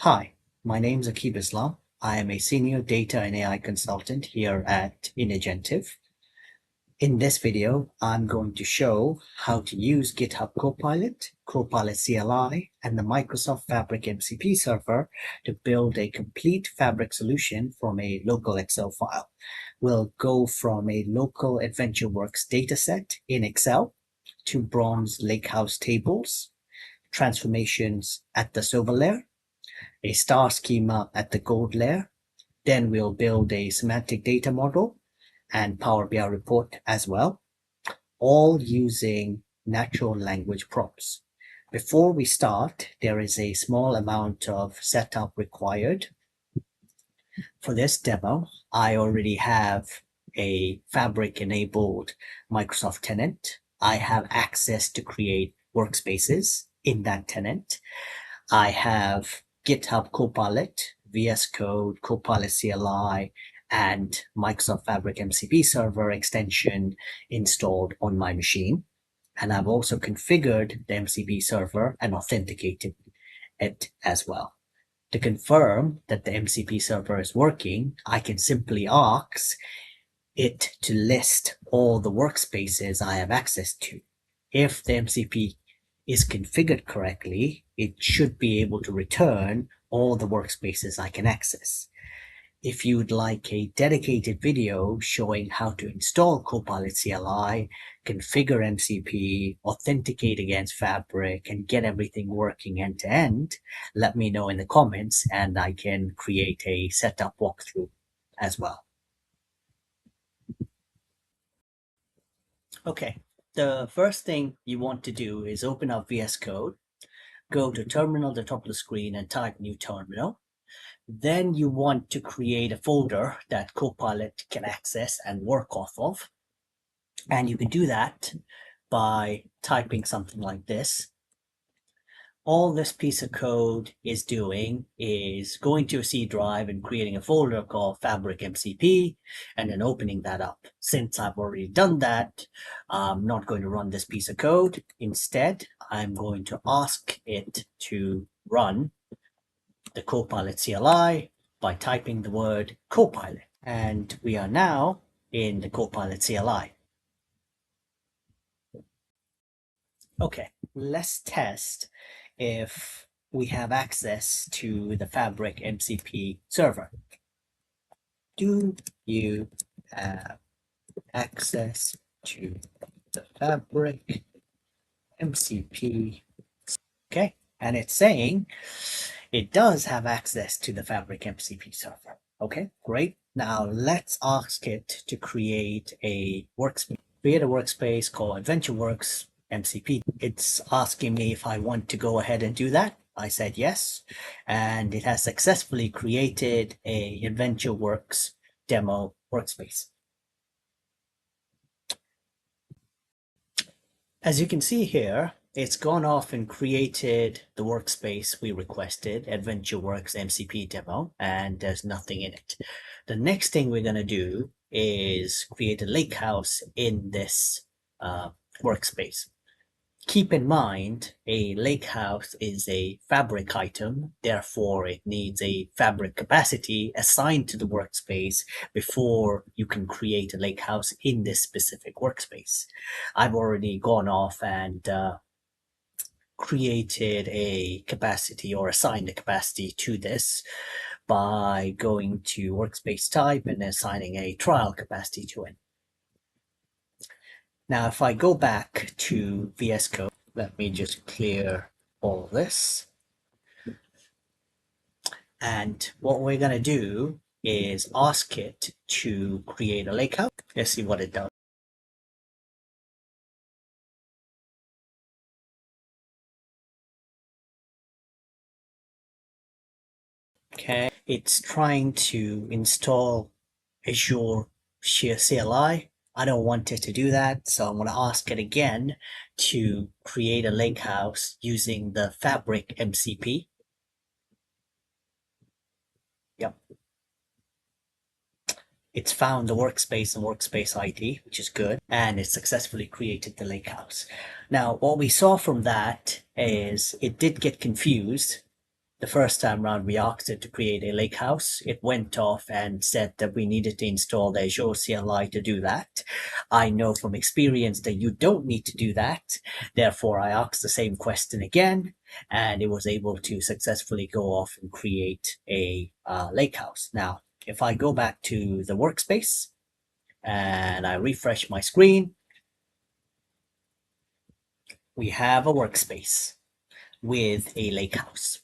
Hi, my name is Akib Islam. I am a senior data and AI consultant here at Agentic. In this video, I'm going to show how to use GitHub Copilot, Copilot CLI, and the Microsoft Fabric MCP server to build a complete Fabric solution from a local Excel file. We'll go from a local AdventureWorks dataset in Excel to bronze lakehouse tables, transformations at the server layer, a star schema at the gold layer. Then we'll build a semantic data model and Power BI report as well, all using natural language prompts. Before we start, there is a small amount of setup required. For this demo, I already have a Fabric-enabled Microsoft tenant. I have access to create workspaces in that tenant. I have GitHub Copilot, VS Code, Copilot CLI, and Microsoft Fabric MCP server extension installed on my machine. And I've also configured the MCP server and authenticated it as well. To confirm that the MCP server is working, I can simply ask it to list all the workspaces I have access to. If the MCP is configured correctly, it should be able to return all the workspaces I can access. If you'd like a dedicated video showing how to install Copilot CLI, configure MCP, authenticate against Fabric, and get everything working end-to-end, let me know in the comments and I can create a setup walkthrough as well. Okay, the first thing you want to do is open up VS Code, go to terminal at the top of the screen and type new terminal. Then you want to create a folder that Copilot can access and work off of. And you can do that by typing something like this. All this piece of code is doing is going to a C drive and creating a folder called Fabric MCP and then opening that up. Since I've already done that, I'm not going to run this piece of code. Instead, I'm going to ask it to run the Copilot CLI by typing the word Copilot. And we are now in the Copilot CLI. Okay, let's test if we have access to the Fabric MCP server. Do you have access to the Fabric MCP? Okay, and it's saying it does have access to the Fabric MCP server. Okay, great. Now let's ask it to create a workspace. Create a workspace called AdventureWorks MCP. It's asking me if I want to go ahead and do that. I said yes, and it has successfully created a AdventureWorks demo workspace. As you can see here, it's gone off and created the workspace we requested, AdventureWorks MCP demo, and there's nothing in it. The next thing we're going to do is create a lakehouse in this workspace. Keep in mind, a lakehouse is a Fabric item, therefore it needs a Fabric capacity assigned to the workspace before you can create a lakehouse in this specific workspace. I've already gone off and created a capacity or assigned a capacity to this by going to workspace type and assigning a trial capacity to it. Now, if I go back to VS Code, let me just clear all this. And what we're going to do is ask it to create a lakehouse. Let's see what it does. Okay, it's trying to install Azure CLI. I don't want it to do that, so I'm going to ask it again to create a lakehouse using the Fabric MCP. Yep. It's found the workspace and workspace ID, which is good, and it successfully created the lakehouse. Now, what we saw from that is it did get confused the first time around we asked it to create a lakehouse, it went off and said that we needed to install the Azure CLI to do that. I know from experience that you don't need to do that. Therefore, I asked the same question again, and it was able to successfully go off and create a lakehouse. Now, if I go back to the workspace and I refresh my screen, we have a workspace with a lakehouse.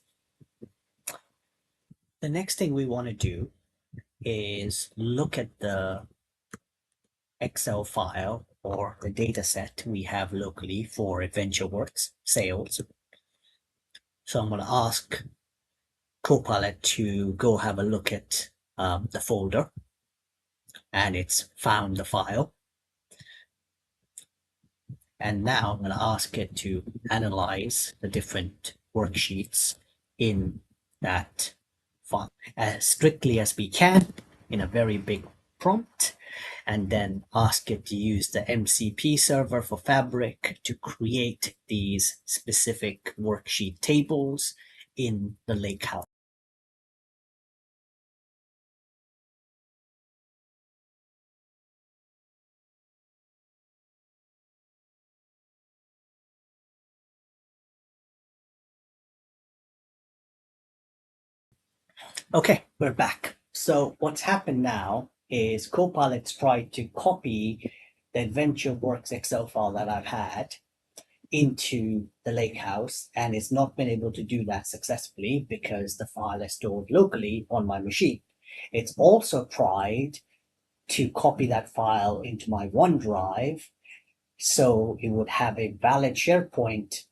The next thing we want to do is look at the Excel file or the data set we have locally for AdventureWorks sales. So I'm going to ask Copilot to go have a look at the folder, and it's found the file. And now I'm going to ask it to analyze the different worksheets in that file as strictly as we can in a very big prompt, and then ask it to use the MCP server for Fabric to create these specific worksheet tables in the lakehouse. Okay, we're back. So what's happened now is Copilot's tried to copy the AdventureWorks Excel file that I've had into the lakehouse, and it's not been able to do that successfully because the file is stored locally on my machine. It's also tried to copy that file into my OneDrive so it would have a valid SharePoint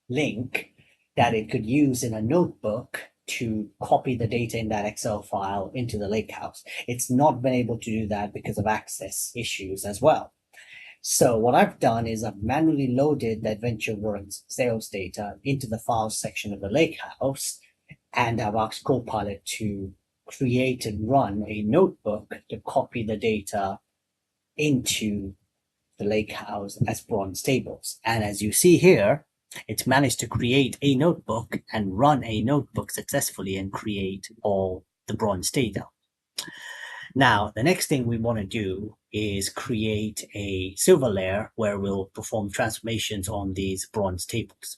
link that it could use in a notebook to copy the data in that Excel file into the lakehouse. It's not been able to do that because of access issues as well. So what I've done is I've manually loaded the AdventureWorks sales data into the files section of the lakehouse, and I've asked Copilot to create and run a notebook to copy the data into the lakehouse as bronze tables. And as you see here, it's managed to create a notebook and run a notebook successfully and create all the bronze data. Now, the next thing we want to do is create a silver layer where we'll perform transformations on these bronze tables.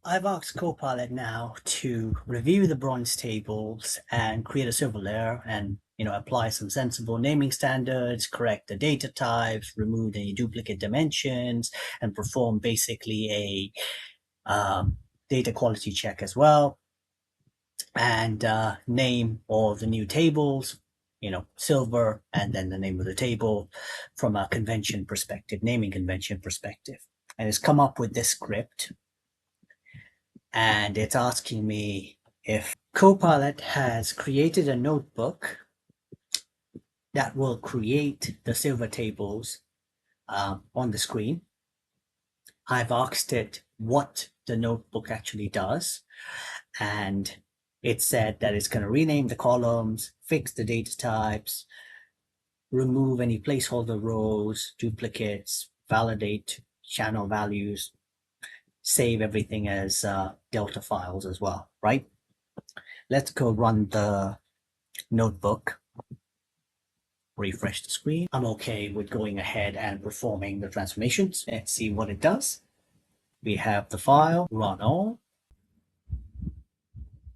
I've asked Copilot now to review the bronze tables and create a silver layer and apply some sensible naming standards, correct the data types, remove any duplicate dimensions, and perform basically a data quality check as well, and name all the new tables, silver, and then the name of the table from a convention perspective, naming convention perspective. And it's come up with this script, and it's asking me if Copilot has created a notebook that will create the silver tables on the screen. I've asked it what the notebook actually does, and it said that it's going to rename the columns, fix the data types, remove any placeholder rows, duplicates, validate channel values, save everything as Delta files as well, right? Let's go run the notebook. Refresh the screen. I'm okay with going ahead and performing the transformations. Let's see what it does. We have the file, run all.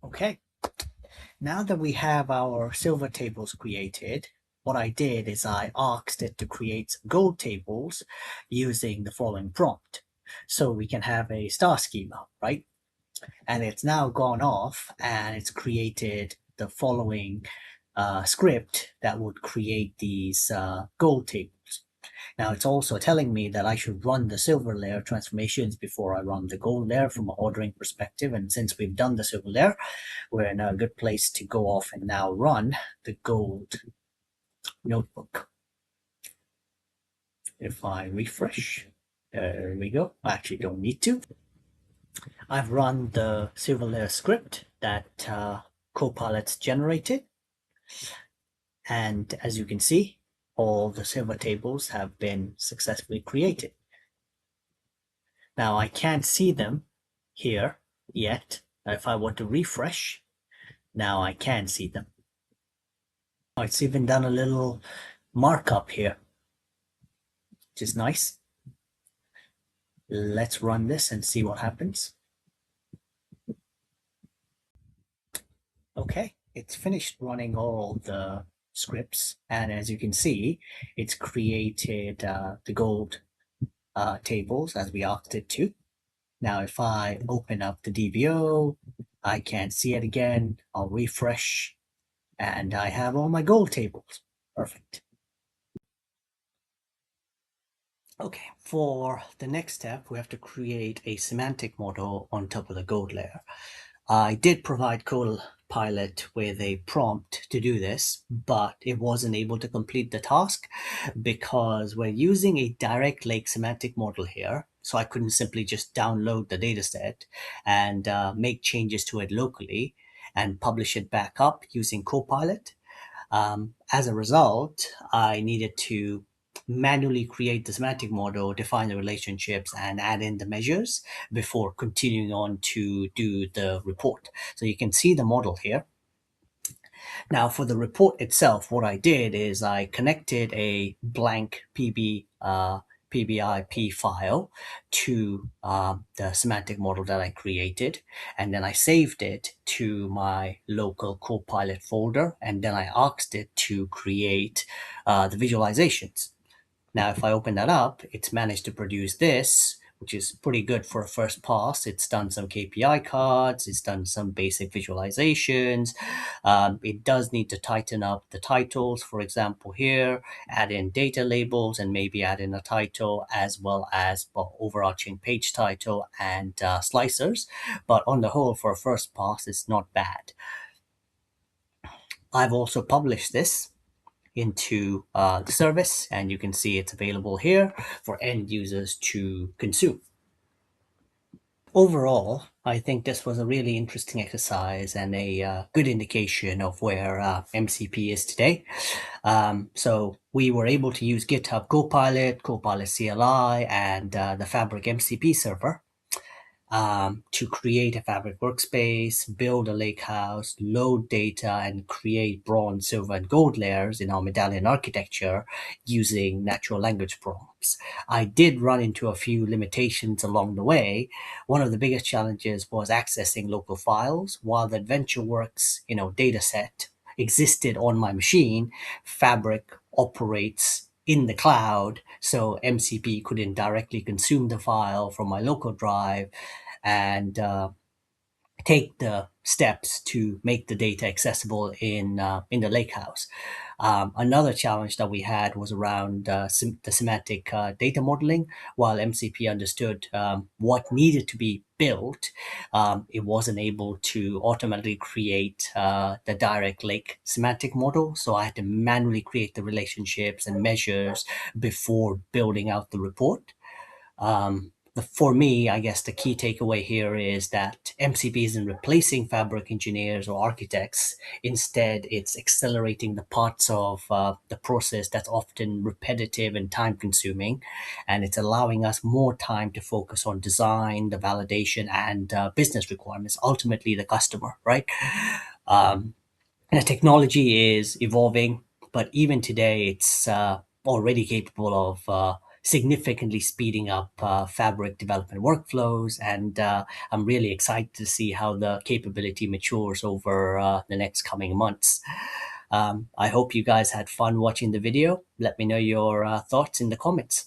Okay. Now that we have our silver tables created, what I did is I asked it to create gold tables using the following prompt. So we can have a star schema, right? And it's now gone off and it's created the following script that would create these gold tables. Now it's also telling me that I should run the silver layer transformations before I run the gold layer from an ordering perspective. And since we've done the silver layer, we're in a good place to go off and now run the gold notebook. If I refresh, there we go. I actually don't need to. I've run the silver layer script that Copilot's generated. And as you can see, all the silver tables have been successfully created. Now I can't see them here yet. If I were to refresh, now I can see them. Oh, it's even done a little markup here, which is nice. Let's run this and see what happens. Okay, it's finished running all the scripts, and as you can see, it's created the gold tables as we asked it to. Now, if I open up the DVO, I can see it again. I'll refresh, and I have all my gold tables. Perfect. Okay, for the next step, we have to create a semantic model on top of the gold layer. I did provide Copilot with a prompt to do this, but it wasn't able to complete the task because we're using a direct lake semantic model here. So I couldn't simply just download the dataset and make changes to it locally and publish it back up using Copilot. As a result, I needed to manually create the semantic model, define the relationships, and add in the measures before continuing on to do the report. So you can see the model here. Now, for the report itself, what I did is I connected a blank PBIP file to the semantic model that I created, and then I saved it to my local Copilot folder, and then I asked it to create the visualizations. Now, if I open that up, it's managed to produce this, which is pretty good for a first pass. It's done some KPI cards, it's done some basic visualizations. It does need to tighten up the titles, for example, here, add in data labels and maybe add in a title as well as overarching page title and slicers. But on the whole, for a first pass, it's not bad. I've also published this into the service, and you can see it's available here for end users to consume. Overall, I think this was a really interesting exercise and a good indication of where MCP is today. So we were able to use GitHub Copilot, Copilot CLI, and the Fabric MCP server to create a Fabric workspace, build a lakehouse, load data, and create bronze, silver, and gold layers in our medallion architecture using natural language prompts. I did run into a few limitations along the way. One of the biggest challenges was accessing local files. While the AdventureWorks, data set existed on my machine, Fabric operates in the cloud, so MCP couldn't directly consume the file from my local drive and take the steps to make the data accessible in the lakehouse. Another challenge that we had was around the semantic data modeling. While MCP understood what needed to be built, it wasn't able to automatically create the direct lake semantic model. So I had to manually create the relationships and measures before building out the report. For me, I guess the key takeaway here is that MCP isn't replacing Fabric engineers or architects. Instead, it's accelerating the parts of the process that's often repetitive and time consuming. And it's allowing us more time to focus on design, the validation, and business requirements, ultimately the customer, right? And the technology is evolving, but even today, it's already capable of significantly speeding up Fabric development workflows. And I'm really excited to see how the capability matures over the next coming months. I hope you guys had fun watching the video. Let me know your thoughts in the comments.